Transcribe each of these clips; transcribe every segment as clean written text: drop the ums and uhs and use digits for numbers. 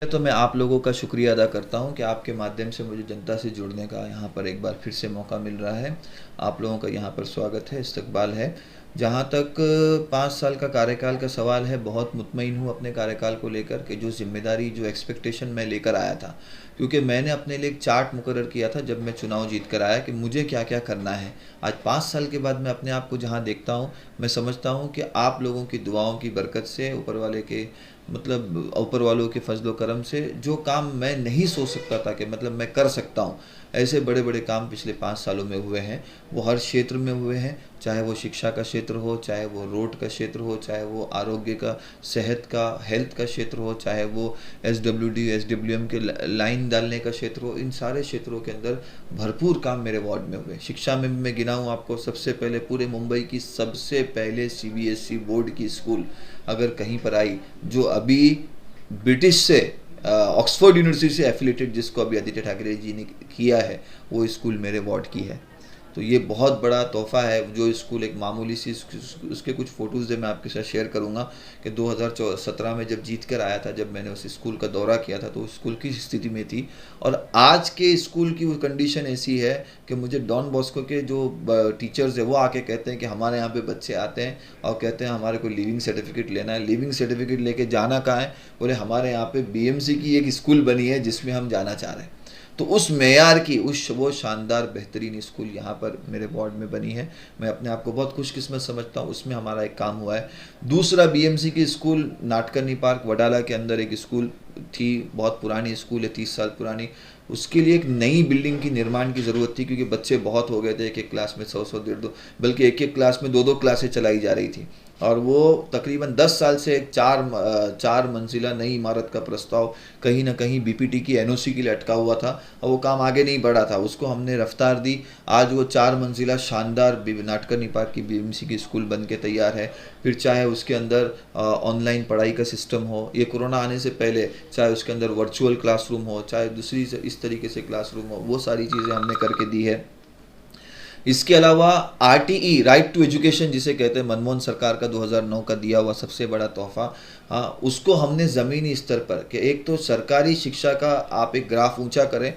तो मैं आप लोगों का शुक्रिया अदा करता हूं कि आपके माध्यम से मुझे जनता से जुड़ने का यहाँ पर एक बार फिर से मौका मिल रहा है। आप लोगों का यहाँ पर स्वागत है, इस्तकबाल है। जहाँ तक 5 साल का कार्यकाल का सवाल है, बहुत मुतमईन हूँ अपने कार्यकाल को लेकर कि जो ज़िम्मेदारी, जो एक्सपेक्टेशन मैं लेकर आया था, क्योंकि मैंने अपने लिए एक चार्ट मुकर्रर किया था जब मैं चुनाव जीत कर आया कि मुझे क्या क्या करना है। आज 5 साल के बाद मैं अपने आप को जहाँ देखता हूँ, मैं समझता हूँ कि आप लोगों की दुआओं की बरकत से, ऊपर वाले के ऊपर वालों के फजलो करम से जो काम मैं नहीं सोच सकता था कि मैं कर सकता हूँ, ऐसे बड़े बड़े काम पिछले 5 सालों में हुए हैं। वो हर क्षेत्र में हुए हैं, चाहे वो शिक्षा का क्षेत्र हो, चाहे वो रोड का क्षेत्र हो, चाहे वो आरोग्य का, सेहत का, हेल्थ का क्षेत्र हो, चाहे वो SWD SWM के लाइन डालने का क्षेत्र हो। इन सारे क्षेत्रों के अंदर भरपूर काम मेरे वार्ड में हुए। शिक्षा में भी मैं गिनाऊँ आपको, सबसे पहले पूरे मुंबई की सबसे पहले CBSE बोर्ड की स्कूल अगर कहीं पर आई, जो अभी ब्रिटिश से ऑक्सफोर्ड यूनिवर्सिटी से एफिलेटेड, जिसको अभी आदित्य ठाकरे जी ने किया है, वो स्कूल मेरे वार्ड की है। तो ये बहुत बड़ा तोहफ़ा है। जो स्कूल एक मामूली सी, उसके कुछ फ़ोटोज़ मैं आपके साथ शेयर करूँगा कि 2017 में जब जीत कर आया था, जब मैंने उस स्कूल का दौरा किया था, तो उस स्कूल की स्थिति में थी। और आज के स्कूल की वो कंडीशन ऐसी है कि मुझे डॉन बॉस्को के जो टीचर्स हैं वो आके कहते हैं कि हमारे यहाँ पे बच्चे आते हैं और कहते हैं हमारे को लिविंग सर्टिफिकेट लेना है। लिविंग सर्टिफिकेट लेके जाना कहाँ है? बोले हमारे यहाँ पे BMC की एक स्कूल बनी है जिसमें हम जाना चाह रहे हैं। तो उस मेयार की, वो शानदार बेहतरीन स्कूल यहाँ पर मेरे वार्ड में बनी है। मैं अपने आप को बहुत खुशकिस्मत समझता हूँ, उसमें हमारा एक काम हुआ है। दूसरा BMC की स्कूल नाटकर्नी पार्क वडाला के अंदर एक स्कूल थी, बहुत पुरानी स्कूल है, 30 साल पुरानी। उसके लिए एक नई बिल्डिंग की निर्माण की ज़रूरत थी, क्योंकि बच्चे बहुत हो गए थे। एक एक क्लास में 100-100, 150, बल्कि एक एक क्लास में 2-2 क्लासें चलाई जा रही थी। और वो तकरीबन 10 साल से एक 4 मंजिला नई इमारत का प्रस्ताव कहीं ना कहीं BPT की NOC के लिए अटका हुआ था और वो काम आगे नहीं बढ़ा था। उसको हमने रफ्तार दी। आज वो 4 मंजिला शानदार नाटकर्नी पार्क की BMC की स्कूल बन के तैयार है। फिर चाहे उसके अंदर ऑनलाइन पढ़ाई का सिस्टम हो, ये कोरोना आने से पहले, चाहे उसके अंदर वर्चुअल क्लासरूम हो, चाहे दूसरी इस तरीके से क्लासरूम हो, वो सारी चीज़ें हमने करके दी है। इसके अलावा RTE, राइट टू एजुकेशन जिसे कहते हैं, मनमोहन सरकार का 2009 का दिया हुआ सबसे बड़ा तोहफा, उसको हमने ज़मीनी स्तर पर, कि एक तो सरकारी शिक्षा का आप एक ग्राफ ऊंचा करें।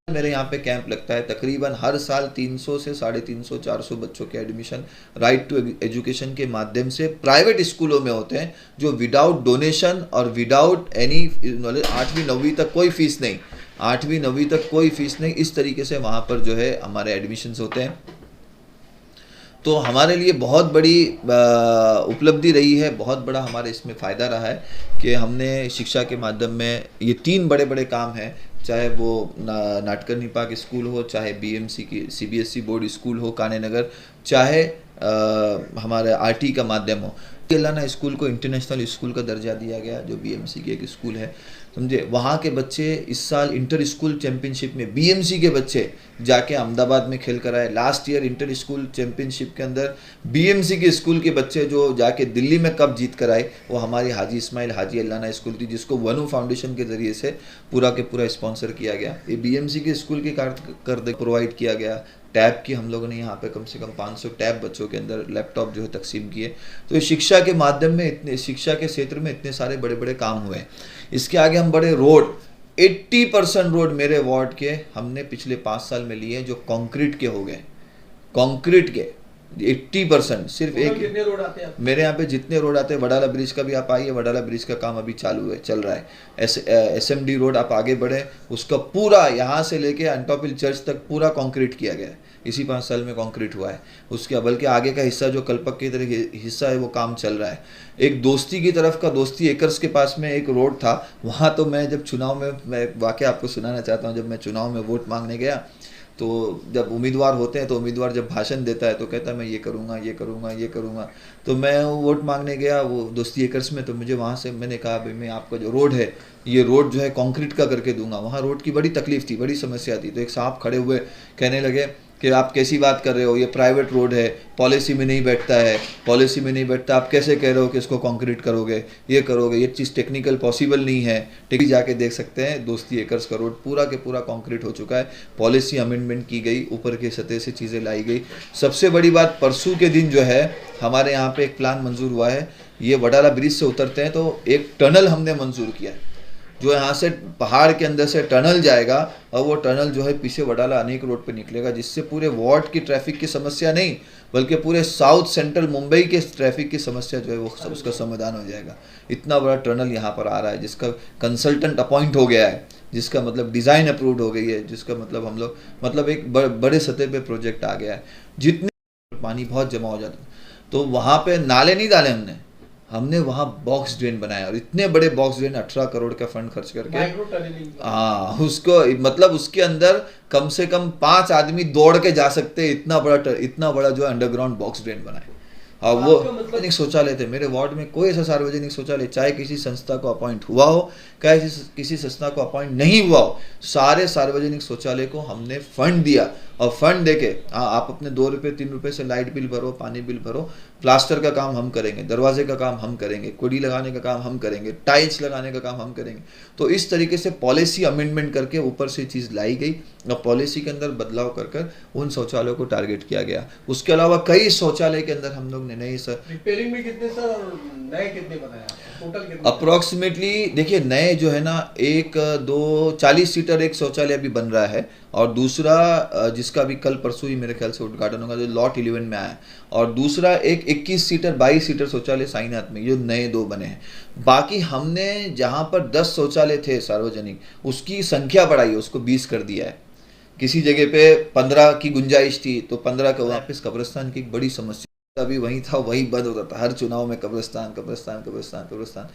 मेरे यहाँ पे कैंप लगता है, तकरीबन हर साल 300 से 350, 400 बच्चों के एडमिशन राइट टू एजुकेशन के माध्यम से प्राइवेट स्कूलों में होते हैं, जो विदाउट डोनेशन और विदाउट एनी नॉलेज, 8वीं 9वीं तक कोई फीस नहीं, 8वीं 9वीं तक कोई फीस नहीं, इस तरीके से वहाँ पर जो है हमारे एडमिशन्स होते हैं। तो हमारे लिए बहुत बड़ी उपलब्धि रही है, बहुत बड़ा हमारे इसमें फ़ायदा रहा है कि हमने शिक्षा के माध्यम में ये 3 बड़े बड़े काम हैं, चाहे वो नाटकर्नी पार्क स्कूल हो, चाहे BMC की CBSE बोर्ड स्कूल हो काने नगर, चाहे हमारे RT का माध्यम हो। तेलंगाना स्कूल को इंटरनेशनल स्कूल का दर्जा दिया गया, जो BMC की एक स्कूल है, समझे। वहाँ के बच्चे इस साल इंटर स्कूल चैम्पियनशिप में BMC के बच्चे जाके अहमदाबाद में खेल कर आए। Last year inter school championship के अंदर BMC के स्कूल के बच्चे जो जाके दिल्ली में कप जीत कर आए, वो हमारी हाजी इस्माइल हाजी अल्लाना स्कूल थी, जिसको वनु फाउंडेशन के ज़रिए से पूरा के पूरा स्पॉन्सर किया गया। ये BMC के स्कूल के कर प्रोवाइड किया गया। टैब की हम लोगों ने यहाँ पे कम से कम 500 टैब बच्चों के अंदर लैपटॉप जो है तकसीम किए। तो शिक्षा के माध्यम में इतने, शिक्षा के क्षेत्र में इतने सारे बड़े बड़े काम हुए हैं। इसके आगे हम बड़े रोड, 80% रोड मेरे वार्ड के हमने पिछले 5 साल में लिए, जो कंक्रीट के हो गए। कंक्रीट के 80% सिर्फ एक। कितने रोड आते हैं मेरे यहाँ पे जितने रोड आते हैं, वडाला ब्रिज का भी आप आइए, वडाला ब्रिज का काम अभी चालू है, चल रहा है। SMD रोड आप आगे बढ़े, उसका पूरा यहाँ से लेके अंटोपिल चर्च तक पूरा कंक्रीट किया गया है। इसी 5 साल में कंक्रीट हुआ है। उसके बल्कि आगे का हिस्सा जो कल्पक की तरह हिस्सा है, वो काम चल रहा है। एक दोस्ती की तरफ का, दोस्ती एकर्स के पास में एक रोड था, वहाँ तो मैं जब चुनाव में, मैं वाकया आपको सुनाना चाहता हूँ, जब मैं चुनाव में वोट मांगने गया, तो जब उम्मीदवार होते हैं तो उम्मीदवार जब भाषण देता है तो कहता है मैं ये करूँगा, ये करूँगा, ये करूँगा। तो मैं वोट मांगने गया वो दोस्ती एकर्स में, तो मुझे वहाँ से मैंने कहा भाई मैं आपका जो रोड है, ये रोड जो है कंक्रीट का करके दूंगा। वहाँ रोड की बड़ी तकलीफ थी, बड़ी समस्या थी। तो एक साहब खड़े हुए कहने लगे कि आप कैसी बात कर रहे हो, ये प्राइवेट रोड है, पॉलिसी में नहीं बैठता है, पॉलिसी में नहीं बैठता, आप कैसे कह रहे हो कि इसको कंक्रीट करोगे, ये करोगे, ये चीज़ टेक्निकल पॉसिबल नहीं है। ठीक, जाके देख सकते हैं, दोस्ती एकर्स का रोड पूरा के पूरा कंक्रीट हो चुका है। पॉलिसी अमेंडमेंट की गई, ऊपर के सतह से चीज़ें लाई गई। सबसे बड़ी बात, परसों के दिन जो है हमारे यहाँ पे एक प्लान मंजूर हुआ है। ये वडाला ब्रिज से उतरते हैं तो एक टनल हमने मंजूर किया है। जो यहाँ से पहाड़ के अंदर से टनल जाएगा और वो टनल जो है पीछे वडाला अनेक रोड पे निकलेगा, जिससे पूरे वार्ड की ट्रैफिक की समस्या नहीं बल्कि पूरे साउथ सेंट्रल मुंबई के ट्रैफिक की समस्या जो है वो सब उसका समाधान हो जाएगा। इतना बड़ा टनल यहाँ पर आ रहा है, जिसका कंसल्टेंट अपॉइंट हो गया है, जिसका मतलब डिज़ाइन अप्रूव्ड हो गई है, जिसका मतलब हम लोग मतलब एक बड़े सतह पे प्रोजेक्ट आ गया है। जितने पानी बहुत जमा हो जाता तो वहाँ पे नाले नहीं डाले हमने वहाँ बॉक्स ड्रेन बनाया, और इतने बड़े बॉक्स ड्रेन 18 करोड़ का फंड खर्च करके, हाँ उसको मतलब उसके अंदर कम से कम 5 आदमी दौड़ के जा सकते हैं, इतना बड़ा जो अंडरग्राउंड बॉक्स ड्रेन बनाए। और वो सार्वजनिक शौचालय थे मेरे वार्ड में, कोई ऐसा सार्वजनिक शौचालय चाहे किसी संस्था को अपॉइंट हुआ हो चाहे किसी संस्था को अपॉइंट नहीं हुआ हो, सारे सार्वजनिक शौचालय को हमने फंड दिया। और फंड देके आप अपने 2 रुपये 3 रुपये से लाइट बिल भरो, पानी बिल भरो, प्लास्टर का काम हम करेंगे, दरवाजे का काम हम करेंगे, कुड़ी लगाने का काम हम करेंगे, टाइल्स लगाने का काम हम करेंगे। तो इस तरीके से पॉलिसी अमेंडमेंट करके ऊपर से चीज़ लाई गई और पॉलिसी के अंदर बदलाव कर उन शौचालयों को टारगेट किया गया। उसके अलावा कई शौचालय के अंदर हम लोग ने नए सर रिपेयरिंग में कितने सर और नए कितने बनाए टोटल कितने? अप्रोक्सीमेटली देखिए नए जो है ना 1 2 40 सीटर एक शौचालय अभी बन रहा है, और दूसरा जिसका भी कल परसों ही मेरे ख्याल से उद्घाटन होगा, जो लॉट 11 में आया है, और दूसरा एक 21 सीटर 22 सीटर शौचालय साईनाथ में, ये नए 2 बने हैं। बाकी हमने जहाँ पर 10 शौचालय थे सार्वजनिक, उसकी संख्या बढ़ाई है, उसको 20 कर दिया है। किसी जगह पे 15 की गुंजाइश थी तो 15 का। वापस कब्रिस्तान की एक बड़ी समस्या, अभी वही था वही बंद होता था, हर चुनाव में कब्रिस्तान कब्रिस्तान कब्रिस्तान कब्रिस्तान।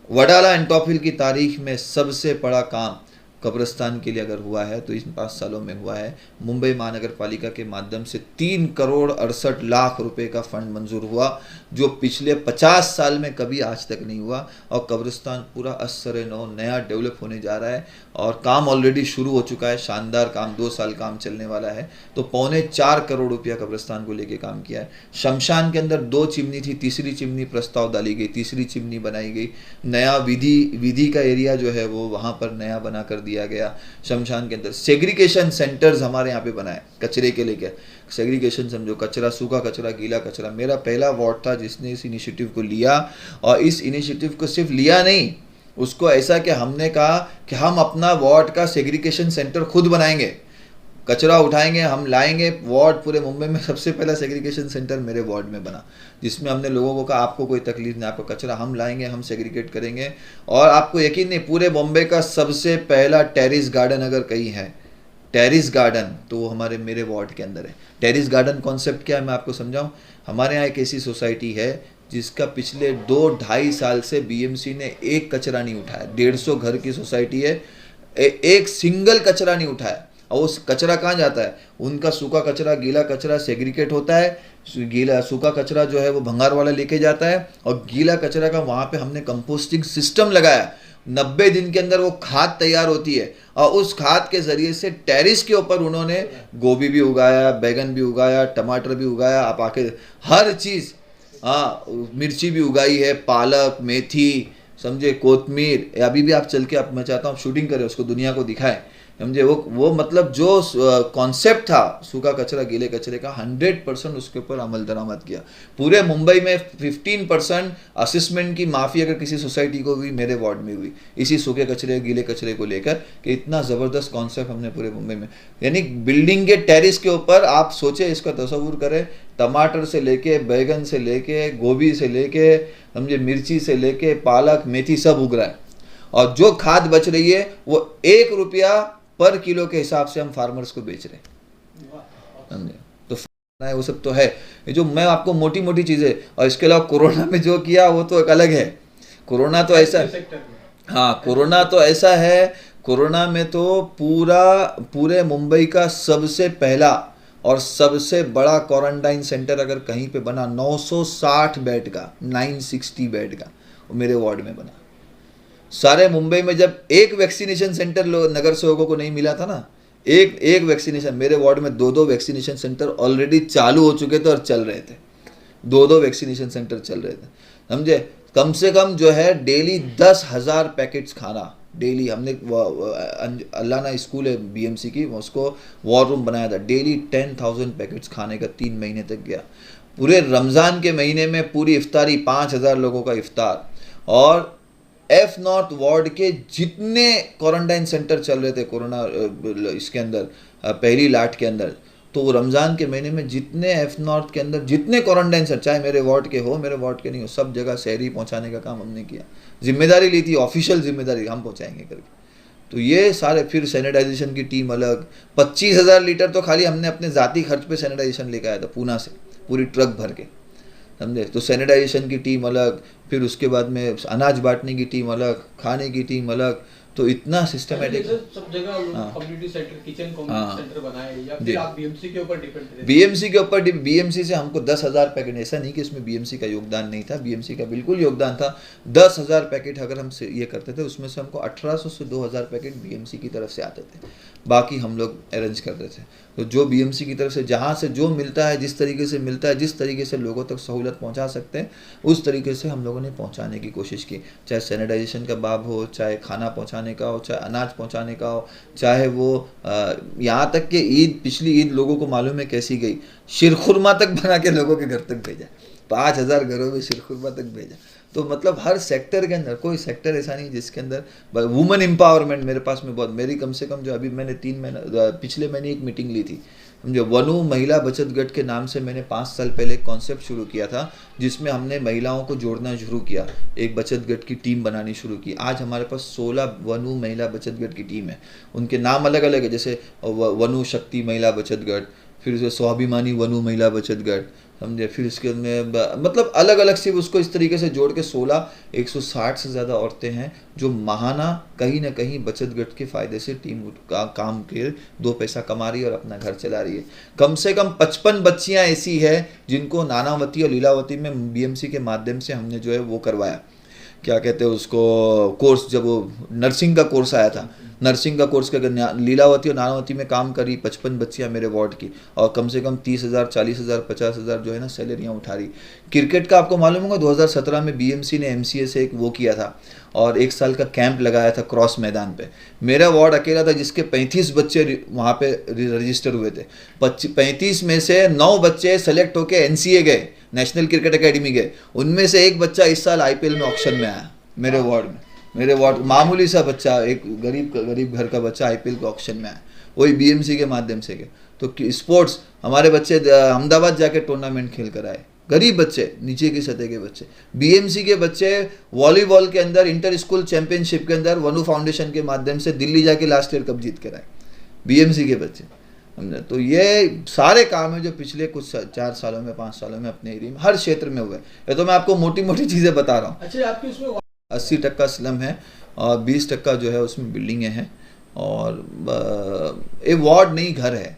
वडाला एंटॉफिल की तारीख में सबसे बड़ा काम कब्रिस्तान के लिए अगर हुआ है तो इन 5 सालों में हुआ है। मुंबई महानगर पालिका के माध्यम से 3 करोड़ 68 लाख रुपए का फंड मंजूर हुआ, जो पिछले 50 साल में कभी आज तक नहीं हुआ, और कब्रिस्तान पूरा असर नौ नया डेवलप होने जा रहा है और काम ऑलरेडी शुरू हो चुका है। शानदार काम, 2 साल काम चलने वाला है। तो 3.25 करोड़ रुपया कब्रिस्तान को लेके काम किया है। शमशान के अंदर 2 चिमनी थी, तीसरी चिमनी प्रस्ताव डाली गई, तीसरी चिमनी बनाई गई। नया विधि का एरिया जो है वो वहाँ पर नया बना कर दिया गया। शमशान के अंदर सेग्रीगेशन सेंटर्स हमारे यहाँ पे बनाए कचरे के लेके। सेग्रीगेशन समझो, कचरा, सूखा कचरा, गीला कचरा। मेरा पहला वार्ड था जिसने इस इनिशिएटिव को लिया, और इस इनिशिएटिव को सिर्फ लिया नहीं, उसको ऐसा कि हमने कहा कि हम अपना वार्ड का सेग्रीगेशन सेंटर खुद बनाएंगे, कचरा उठाएंगे, हम लाएंगे। वार्ड पूरे मुंबई में सबसे पहला सेग्रीगेशन सेंटर मेरे वार्ड में बना, जिसमें हमने लोगों को कहा आपको कोई तकलीफ नहीं, आपका कचरा हम लाएंगे, हम सेग्रीगेट करेंगे। और आपको यकीन नहीं, पूरे बॉम्बे का सबसे पहला टेरिस गार्डन अगर कहीं है, टेरिस गार्डन, तो वो हमारे मेरे वार्ड के अंदर है। टेरिस गार्डन कॉन्सेप्ट क्या है मैं आपको समझाऊं। हमारे यहाँ एक ऐसी सोसाइटी है जिसका पिछले 2-2.5 साल से बीएमसी ने एक कचरा नहीं उठाया। 150 घर की सोसाइटी है, एक सिंगल कचरा नहीं उठाया। और उस कचरा कहाँ जाता है? उनका सूखा कचरा, गीला कचरा सेग्रीगेट होता है। सूखा कचरा जो है वो भंगार वाला लेके जाता है, और गीला कचरा का वहाँ पे हमने कंपोस्टिंग सिस्टम लगाया। 90 दिन के अंदर वो खाद तैयार होती है, और उस खाद के जरिए से टेरिस के ऊपर उन्होंने गोभी भी उगाया, बैगन भी उगाया, टमाटर भी उगाया। आप आके हर चीज़, हाँ, मिर्ची भी उगाई है, पालक, मेथी, समझे, कोतमीर। अभी भी आप चल के, आप मैं चाहता हूँ शूटिंग करें, उसको दुनिया को दिखाएं, समझे। वो मतलब जो कॉन्सेप्ट था सूखा कचरा गीले कचरे का, 100% उसके ऊपर अमल दरामद किया। पूरे मुंबई में 15% असेसमेंट की माफ़ी अगर किसी सोसाइटी को हुई, मेरे वार्ड में हुई, इसी सूखे कचरे गीले कचरे को लेकर, कि इतना ज़बरदस्त कॉन्सेप्ट हमने पूरे मुंबई में। यानी बिल्डिंग के टेरिस के ऊपर आप सोचे, इसका तस्वुर करें, टमाटर से लेके, बैगन से लेके, गोभी से लेके, समझे, मिर्ची से लेके, पालक, मेथी सब उग रहा है। और जो खाद बच रही है वो 1 रुपया पर किलो के हिसाब से हम फार्मर्स को बेच रहे हैं, समझे। तो वो सब तो है, ये जो मैं आपको मोटी मोटी चीज़ें। और इसके अलावा कोरोना में जो किया वो तो एक अलग है। कोरोना तो ऐसा, हाँ, कोरोना तो ऐसा है, कोरोना में तो पूरे मुंबई का सबसे पहला और सबसे बड़ा क्वारंटाइन सेंटर अगर कहीं पे बना, 960 बेड का, 960 बेड का, वो मेरे वार्ड में बना। सारे मुंबई में जब एक वैक्सीनेशन सेंटर नगर सेवकों को नहीं मिला था ना, एक वैक्सीनेशन, मेरे वार्ड में 2-2 वैक्सीनेशन सेंटर ऑलरेडी चालू हो चुके थे और चल रहे थे। 2-2 वैक्सीनेशन सेंटर चल रहे थे, समझे। कम से कम जो है डेली 10,000 पैकेट्स खाना डेली। हमने अल्लाना स्कूल है बीएमसी की, उसको वॉर रूम बनाया था। डेली 10,000 पैकेट्स खाने का 3 महीने तक गया। पूरे रमज़ान के महीने में पूरी इफ्तारी, 5,000 लोगों का इफ्तार। और एफ नॉर्थ वार्ड के जितने क्वारंटाइन सेंटर चल रहे थे कोरोना इसके अंदर पहली लाट के अंदर, तो वो रमज़ान के महीने में जितने एफ नॉर्थ के अंदर जितने क्वारंटाइन सेंटर, चाहे मेरे वार्ड के हो मेरे वार्ड के नहीं हो, सब जगह शहरी पहुंचाने का काम हमने किया। जिम्मेदारी ली थी, ऑफिशियल जिम्मेदारी, हम पहुंचाएंगे करके। तो ये सारे, फिर सैनिटाइजेशन की टीम अलग, 25,000 लीटर तो खाली हमने अपने ज़ाती खर्च पे सैनिटाइजेशन लेकर आया था पूना से, पूरी ट्रक भर के, समझे। तो सैनिटाइजेशन की टीम अलग, फिर उसके बाद में अनाज बांटने की टीम अलग, खाने की टीम अलग, तो इतना सिस्टमेटिक। सब जगह community centre, kitchen community centre बनाए, या जी। फिर आप बीएमसी के ऊपर डिपेंड थे? बीएमसी के ऊपर, बीएमसी से हमको 10,000 पैकेट, ऐसा नहीं कि इसमें बीएमसी का योगदान नहीं था, बीएमसी का बिल्कुल योगदान था। 10,000 पैकेट अगर हम ये करते थे, उसमें से हमको 1800 से 2,000 पैकेट बीएमसी की तरफ से आते थे, बाकी हम लोग अरेंज कर रहे थे। तो जो बीएमसी की तरफ से जहाँ से जो मिलता है, जिस तरीके से मिलता है, जिस तरीके से लोगों तक सहूलत पहुँचा सकते हैं, उस तरीके से हम लोगों ने पहुँचाने की कोशिश की। चाहे सैनिटाइजेशन का बाब हो, चाहे खाना पहुँचाने का हो, चाहे अनाज पहुँचाने का हो, चाहे वो यहाँ तक कि ईद, पिछली ईद लोगों को मालूम है कैसी गई, शिरखुरमा तक बना के लोगों के घर तक भेजा, 5,000 घरों में शिरखुरमा तक भेजा। तो मतलब हर सेक्टर के अंदर, कोई सेक्टर ऐसा नहीं जिसके अंदर वुमेन एम्पावरमेंट मेरे पास में बहुत, मेरी कम से कम जो अभी मैंने 3 महीना पिछले महीने एक मीटिंग ली थी, जो वनु महिला बचत गट के नाम से मैंने 5 साल पहले एक कॉन्सेप्ट शुरू किया था, जिसमें हमने महिलाओं को जोड़ना शुरू किया, एक बचत गट की टीम बनानी शुरू की। आज हमारे पास 16 वनु महिला बचत गट की टीम है, उनके नाम अलग अलग है, जैसे वनु शक्ति महिला बचत गट, फिर उसे स्वाभिमानी वनु महिला बचत गट, समझे, फिर इसके में मतलब अलग अलग से उसको इस तरीके से जोड़ के 160 से ज़्यादा औरतें हैं जो माहाना कहीं ना कहीं बचत गट के फ़ायदे से टीम का काम के 2 पैसा कमा रही है और अपना घर चला रही है। कम से कम 55 बच्चियाँ ऐसी है जिनको नानावती और लीलावती में बीएमसी के माध्यम से हमने जो है वो करवाया, क्या कहते हैं उसको, कोर्स, जब वो नर्सिंग का कोर्स आया था, नर्सिंग का कोर्स का लीलावती और नानावती में काम करी 55 बच्चियाँ मेरे वार्ड की, और कम से कम 30,000, 40,000, 50,000 जो है ना सैलरियाँ उठा रही। क्रिकेट का आपको मालूम होगा 2017 में बीएमसी ने एमसीए से एक वो किया था और 1 साल का कैंप लगाया था क्रॉस मैदान पे। मेरा वार्ड अकेला था जिसके 35 बच्चे वहाँ पे रजिस्टर हुए थे। 35 में से 9 बच्चे सेलेक्ट होके एनसीए गए, नेशनल क्रिकेट एकेडमी गए। उनमें से एक बच्चा इस साल आईपीएल में ऑक्शन में आया मेरे वार्ड में। मेरे वार्ड मामूली सा बच्चा, एक गरीब घर का बच्चा आईपीएल के ऑक्शन में आया, वही बीएमसी के माध्यम से गए। तो स्पोर्ट्स, हमारे बच्चे अहमदाबाद जाके टूर्नामेंट खेल कर आए, गरीब बच्चे, नीचे की सतह के बच्चे। बीएमसी के बच्चे वॉलीबॉल के अंदर इंटर स्कूल चैंपियनशिप के अंदर वनु फाउंडेशन के माध्यम से दिल्ली जाके लास्ट ईयर कप जीत कर आए, बीएमसी के बच्चे। तो ये सारे काम है जो पिछले कुछ 4 सालों में, 5 सालों में अपने एरिया में हर क्षेत्र में हुए। ये तो मैं आपको मोटी मोटी चीज़ें बता रहा हूँ। अच्छा, आपके उसमें 80% स्लम है और 20% जो है उसमें बिल्डिंगें हैं, और ये वार्ड नहीं घर है।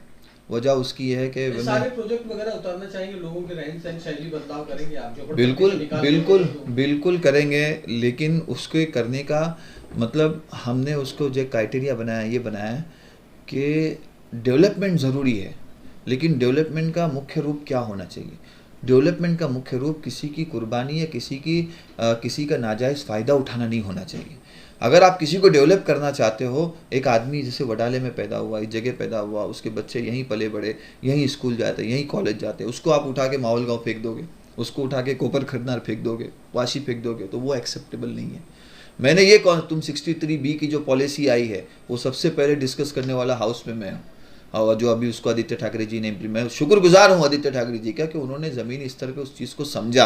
वजह उसकी है कि सारे प्रोजेक्ट वगैरह उतारना चाहेंगे, लोगों के रहन सहन शैली बदलाव करेंगे आप जो बिल्कुल करेंगे, लेकिन उसके करने का मतलब हमने उसको जो क्राइटेरिया बनाया, ये बनाया है कि डेवलपमेंट ज़रूरी है, लेकिन डेवलपमेंट का मुख्य रूप क्या होना चाहिए? डेवलपमेंट का मुख्य रूप किसी की कुर्बानी या किसी का नाजायज़ फ़ायदा उठाना नहीं होना चाहिए। अगर आप किसी को डेवलप करना चाहते हो, एक आदमी जैसे वडाले में पैदा हुआ, इस जगह पैदा हुआ, उसके बच्चे यहीं पले बड़े, यहीं स्कूल जाते, यहीं कॉलेज जाते, उसको आप उठा के माहौल गाँव फेंक दोगे, उसको उठा के कोपर खरीदनार फेंक दोगे, वाशी फेंक दोगे, तो वो एक्सेप्टेबल नहीं है। मैंने ये तुम 63B की जो पॉलिसी आई है, वो सबसे पहले डिस्कस करने वाला हाउस में मैं हूँ, और जो अभी उसको आदित्य ठाकरे जी ने मैं शुक्रगुजार हूँ आदित्य ठाकरे जी का कि उन्होंने ज़मीनी स्तर पे उस चीज़ को समझा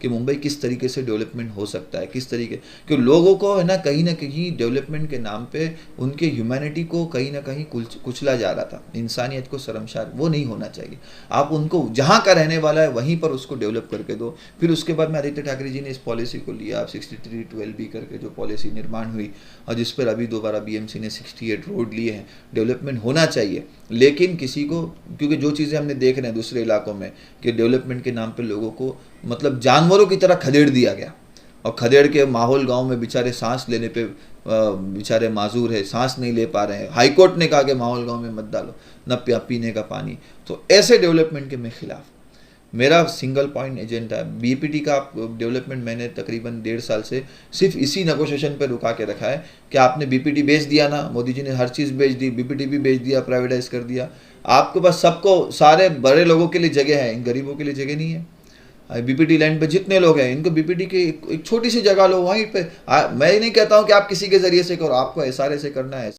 कि मुंबई किस तरीके से डेवलपमेंट हो सकता है, किस तरीके, कि लोगों को है ना कहीं डेवलपमेंट के नाम पे उनके ह्यूमैनिटी को कहीं ना कहीं कुचला जा रहा था, इंसानियत को शर्मसार, वो नहीं होना चाहिए। आप उनको जहाँ का रहने वाला है वहीं पर उसको डेवलप करके दो। फिर उसके बाद में आदित्य ठाकरे जी ने इस पॉलिसी को लिया, 6312B करके जो पॉलिसी निर्माण हुई, और जिस पर अभी दोबारा BMC ने 68 रोड लिए हैं। डेवलपमेंट होना चाहिए, लेकिन किसी को, क्योंकि जो चीज़ें हमने देख रहे हैं दूसरे इलाकों में कि डेवलपमेंट के नाम पे लोगों को मतलब जानवरों की तरह खदेड़ दिया गया, और खदेड़ के माहौल गांव में बेचारे सांस लेने पे बेचारे माजूर है, सांस नहीं ले पा रहे हैं। हाईकोर्ट ने कहा कि माहौल गांव में मत डालो, न पीने का पानी। तो ऐसे डेवलपमेंट के मैं खिलाफ, मेरा सिंगल पॉइंट एजेंडा है। BPT का डेवलपमेंट मैंने तकरीबन 1.5 साल से सिर्फ इसी नेगोशिएशन पे रुका के रखा है कि आपने BPT बेच दिया ना, मोदी जी ने हर चीज़ बेच दी, BPT भी बेच दिया, प्राइवेटाइज कर दिया। आपके पास सबको, सारे बड़े लोगों के लिए जगह है, इन गरीबों के लिए जगह नहीं है। बीपीटी लैंड पे जितने लोग हैं इनको बीपीटी की एक छोटी सी जगह लो वहीं पे। मैं नहीं कहता हूँ कि आप किसी के जरिए से करो, आपको एसआरए से करना है।